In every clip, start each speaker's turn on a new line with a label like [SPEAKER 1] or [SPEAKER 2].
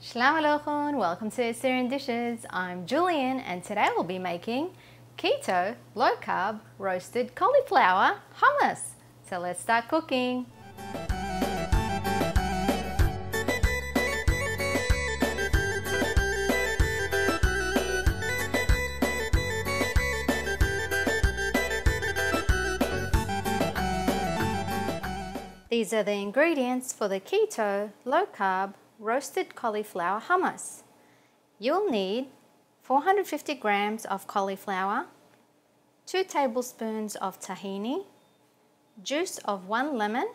[SPEAKER 1] Shalom Aleichem, welcome to Assyrian Dishes. I'm Julian and today we'll be making keto, low carb, roasted cauliflower hummus. So let's start cooking. These are the ingredients for the keto, low carb, roasted cauliflower hummus. You'll need 450 grams of cauliflower, 2 tablespoons of tahini, juice of 1 lemon,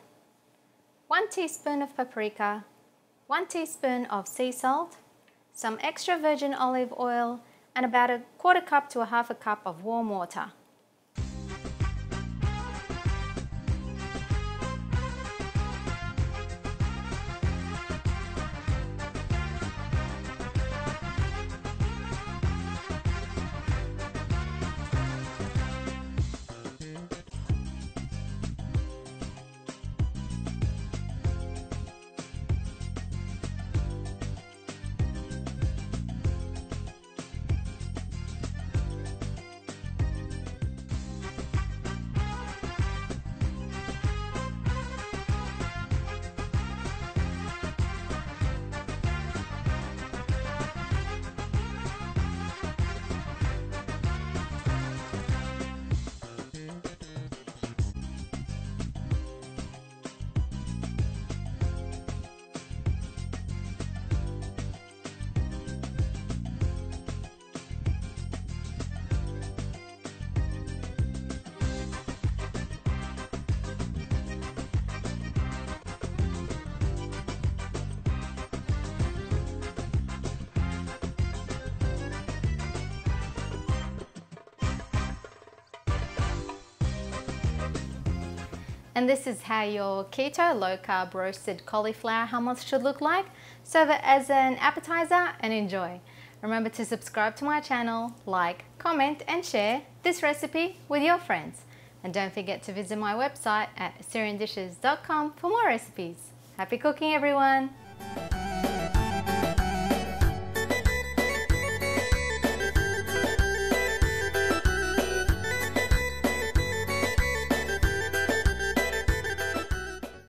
[SPEAKER 1] 1 teaspoon of paprika, 1 teaspoon of sea salt, some extra virgin olive oil, and about a quarter cup to a half a cup of warm water. And this is how your keto, low carb, roasted cauliflower hummus should look like. Serve it as an appetizer and enjoy. Remember to subscribe to my channel, like, comment and share this recipe with your friends. And don't forget to visit my website at AssyrianDishes.com for more recipes. Happy cooking everyone!